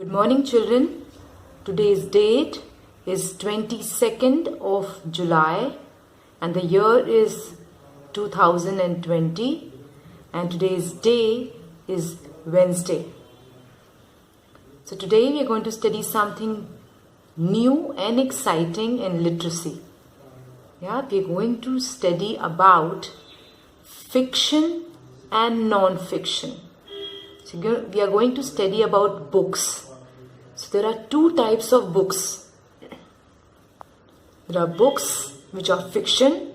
Good morning, children. Today's date is 22nd of July and the year is 2020 and today's day is Wednesday. So today we are going to study something new and exciting in literacy. We are going to study about fiction and non-fiction. So we are going to study about books. So there are two types of books. There are books which are fiction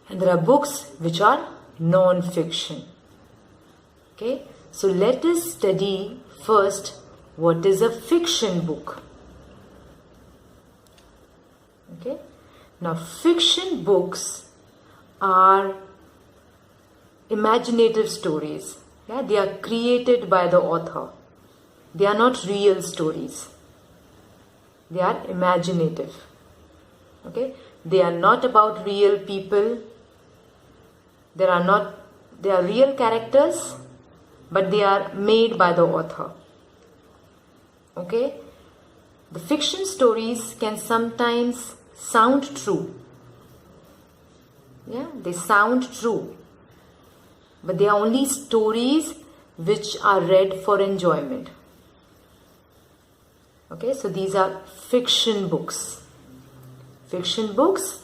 and there are books which are non-fiction. Okay, so let us study first what is a fiction book. Okay, now fiction books are imaginative stories. Yeah, they are created by the author. They are not real stories. They are imaginative. Okay, they are not about real people. They are real characters, but they are made by the author. Okay, the fiction stories can sometimes sound true. Yeah, they sound true. But they are only stories which are read for enjoyment. Okay, so these are fiction books. Fiction books,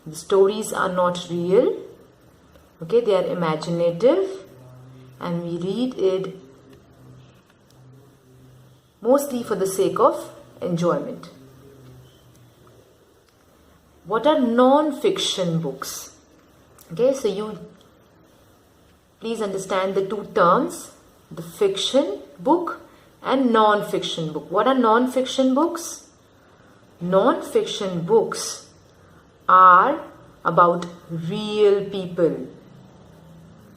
the stories are not real. Okay, they are imaginative and we read it mostly for the sake of enjoyment. What are non-fiction books? Okay, so you please understand the two terms, the fiction book and non-fiction book. What are non-fiction books? Non-fiction books are about real people.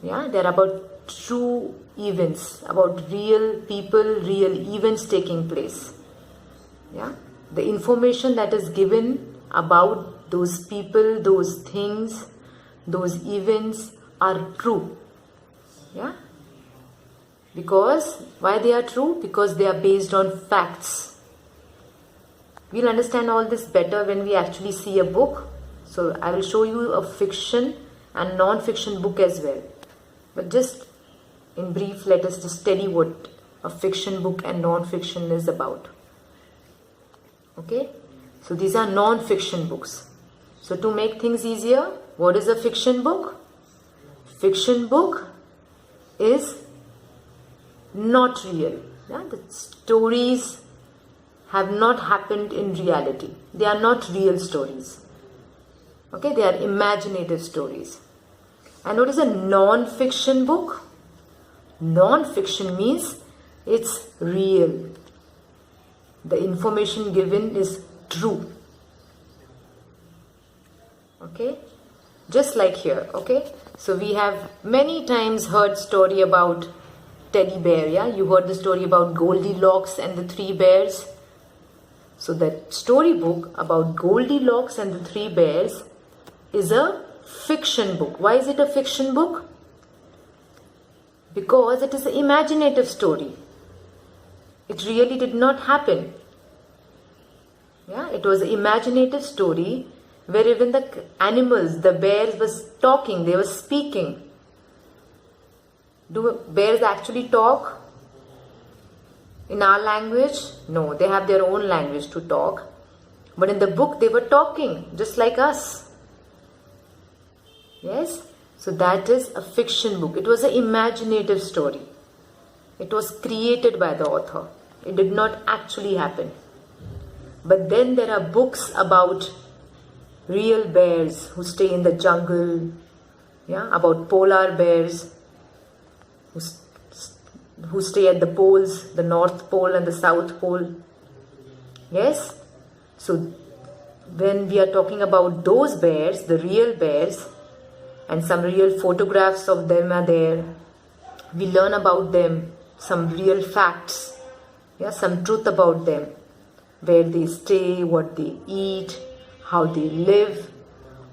Yeah, they're about true events, about real people, real events taking place. Yeah, the information that is given about those people, those things, those events are true. Yeah, because why they are true? Because they are based on facts. We'll understand all this better when we actually see a book. So I will show you a fiction and non-fiction book as well. But just in brief, let us just study what a fiction book and non-fiction is about. Okay, so these are non-fiction books. So to make things easier, what is a fiction book? Fiction book is not real. Yeah? The stories have not happened in reality. They are not real stories. Okay, they are imaginative stories. And what is a non-fiction book? Non-fiction means it's real. The information given is true. Okay, just like here. Okay, so we have many times heard story about teddy bear. Yeah, you heard the story about Goldilocks and the three bears. So that storybook about Goldilocks and the three bears is a fiction book. Why is it a fiction book? Because it is an imaginative story. It really did not happen. Yeah, it was an imaginative story where even the animals, the bears was talking, they were speaking. Do bears actually talk in our language? No, they have their own language to talk. But in the book they were talking just like us. Yes, so that is a fiction book. It was an imaginative story. It was created by the author. It did not actually happen. But then there are books about real bears who stay in the jungle. Yeah, about polar bears who stay at the poles, the North Pole and the South Pole. Yes, so when we are talking about those bears, the real bears, and some real photographs of them are there, we learn about them, some real facts, yeah, some truth about them, where they stay, what they eat, how they live.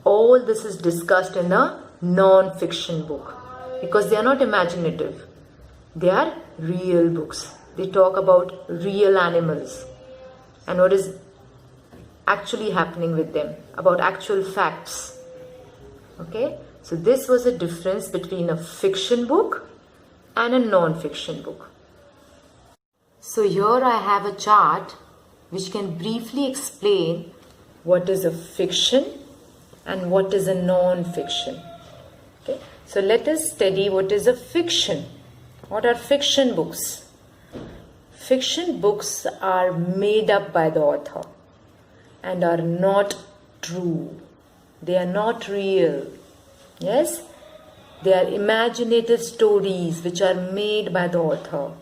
All this is discussed in a non-fiction book because they are not imaginative. They are real books. they talk about real animals and what is actually happening with them, about actual facts. Okay, so this was a difference between a fiction book and a non-fiction book. So here I have a chart which can briefly explain what is a fiction and what is a non-fiction. Okay, so let us study what is a fiction. What are fiction books? Fiction books are made up by the author and are not true. They are not real. Yes? They are imaginative stories which are made by the author.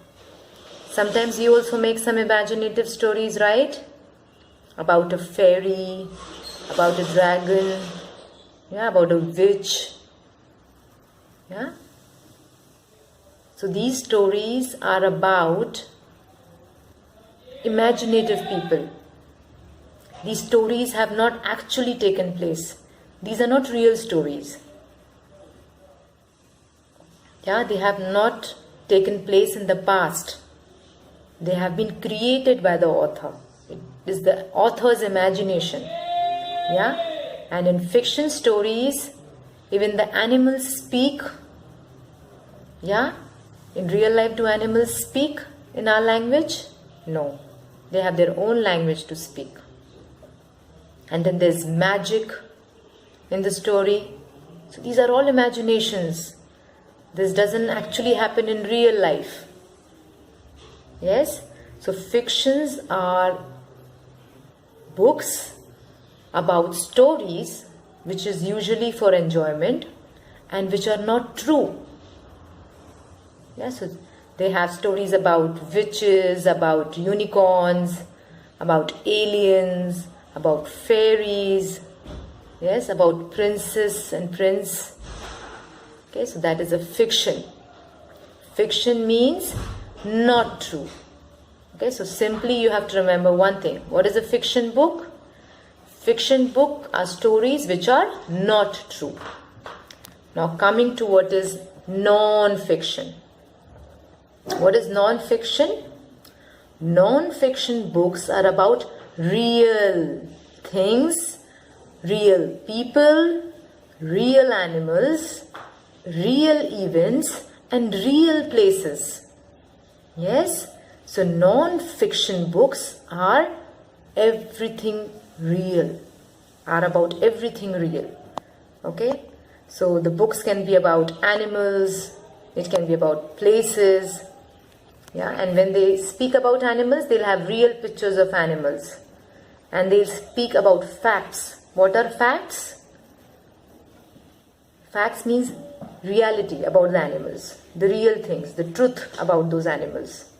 Sometimes you also make some imaginative stories, right? About a fairy, about a dragon, yeah, about a witch. Yeah? So these stories are about imaginative people. These stories have not actually taken place. These are not real stories. Yeah, they have not taken place in the past. They have been created by the author. It is the author's imagination. Yeah, and in fiction stories, even the animals speak. Yeah, in real life, do animals speak in our language? No, they have their own language to speak. And then there's magic in the story. So these are all imaginations. This doesn't actually happen in real life. Yes? So fictions are books about stories which is usually for enjoyment and which are not true. Yes, so they have stories about witches, about unicorns, about aliens, about fairies, yes, about princess and prince. Okay, so that is a fiction. Fiction means not true. Okay, so simply you have to remember one thing. What is a fiction book? Fiction book are stories which are not true. Now coming to what is non-fiction. What is non-fiction? Non-fiction books are about real things, real people, real animals, real events and real places. Yes? So non-fiction books are everything real, are about everything real. Okay? So the books can be about animals, it can be about places. Yeah, and when they speak about animals, they'll have real pictures of animals. And they'll speak about facts. What are facts? Facts means reality about the animals, the real things, the truth about those animals.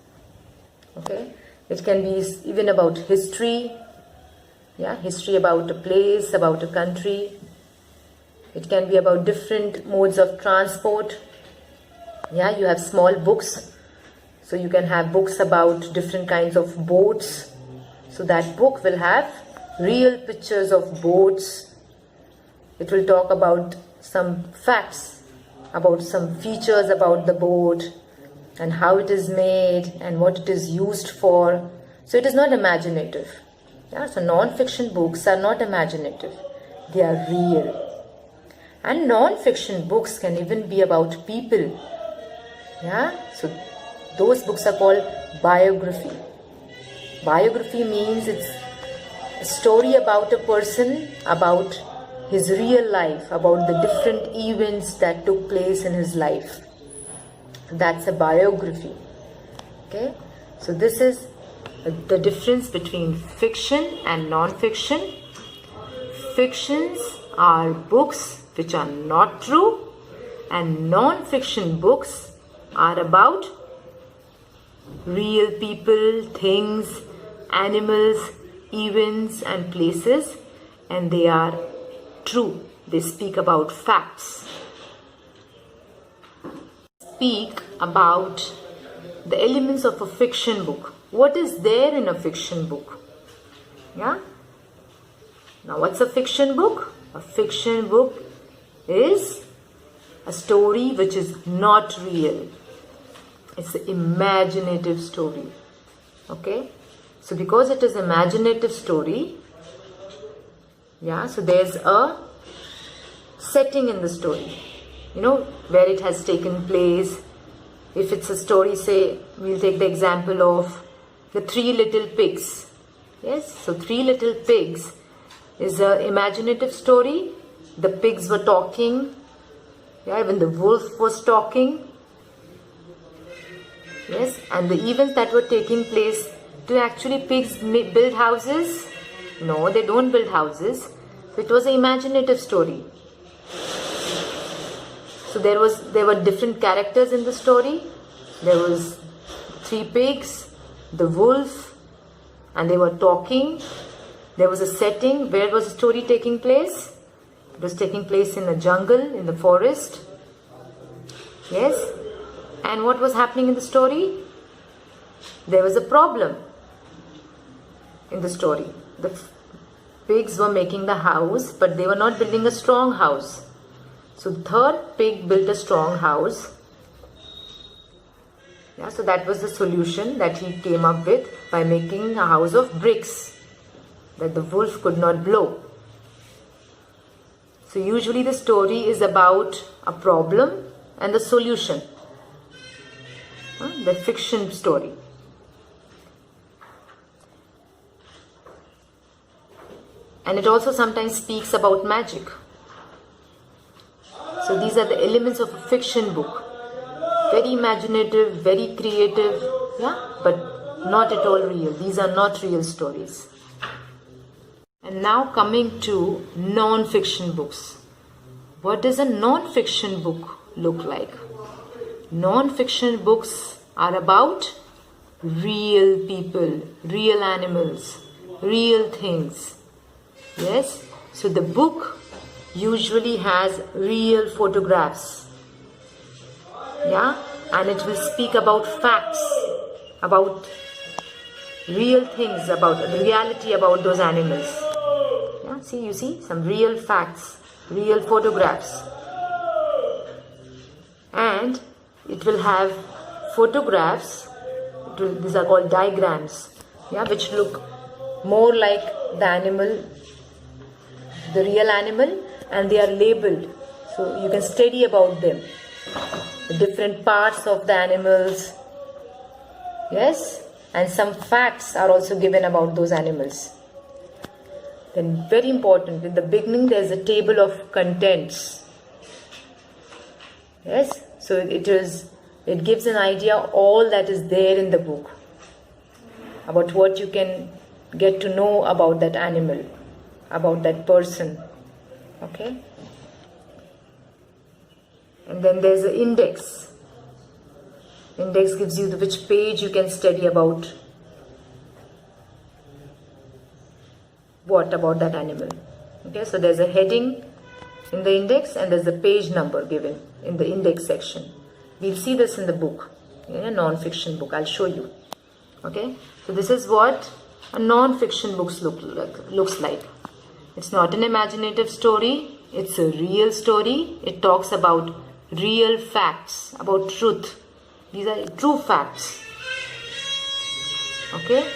Okay, it can be even about history. Yeah, history about a place, about a country. It can be about different modes of transport. Yeah, you have small books. So you can have books about different kinds of boats. So that book will have real pictures of boats. It will talk about some facts, about some features about the boat and how it is made and what it is used for. So it is not imaginative. Yeah? So non-fiction books are not imaginative. They are real. And non-fiction books can even be about people. Yeah? So those books are called biography. Biography means it's a story about a person, about his real life, about the different events that took place in his life. That's a biography. Okay? So this is the difference between fiction and non-fiction. Fictions are books which are not true, and non-fiction books are about real people, things, animals, events and places, and they are true. They speak about facts. Speak about the elements of a fiction book. What is there in a fiction book? Yeah? Now what's a fiction book? A fiction book is a story which is not real. It's an imaginative story. Okay, so because it is imaginative story, yeah, so there's a setting in the story, where it has taken place. If it's a story, say, we'll take the example of the Three Little Pigs. Yes, so Three Little Pigs is an imaginative story. The pigs were talking. Yeah, even the wolf was talking. Yes, and the events that were taking place. Do actually pigs build houses? No, they don't build houses. So it was an imaginative story. So there were different characters in the story. There was three pigs, the wolf, and they were talking. There was a setting. Where was the story taking place? It was taking place in a jungle, in the forest. Yes. And what was happening in the story? There was a problem in the story. The pigs were making the house, but they were not building a strong house. So the third pig built a strong house. Yeah, so that was the solution that he came up with by making a house of bricks that the wolf could not blow. So usually the story is about a problem and the solution. The fiction story. And it also sometimes speaks about magic. So these are the elements of a fiction book. Very imaginative, very creative, yeah, but not at all real. These are not real stories. And now coming to non-fiction books. What does a non-fiction book look like? Non-fiction books are about real people, real animals, real things. Yes, so the book usually has real photographs. Yeah, and it will speak about facts, about real things, about the reality about those animals. Yeah, see, you see some real facts, real photographs. And it will have photographs, these are called diagrams, yeah, which look more like the animal, the real animal, and they are labeled, so you can study about them, the different parts of the animals. Yes, and some facts are also given about those animals. Then very important, in the beginning there is a table of contents. Yes, so it gives an idea of all that is there in the book, about what you can get to know about that animal, about that person. Okay, and then there's an index. Index gives you which page you can study about what about that animal. Okay, so there's a heading in the index and there's a page number given in the index section. We'll see this in the book, in a non-fiction book. I'll show you. Okay, so this is what a non-fiction book looks like. It's not an imaginative story, it's a real story. It talks about real facts, about truth. These are true facts. Okay.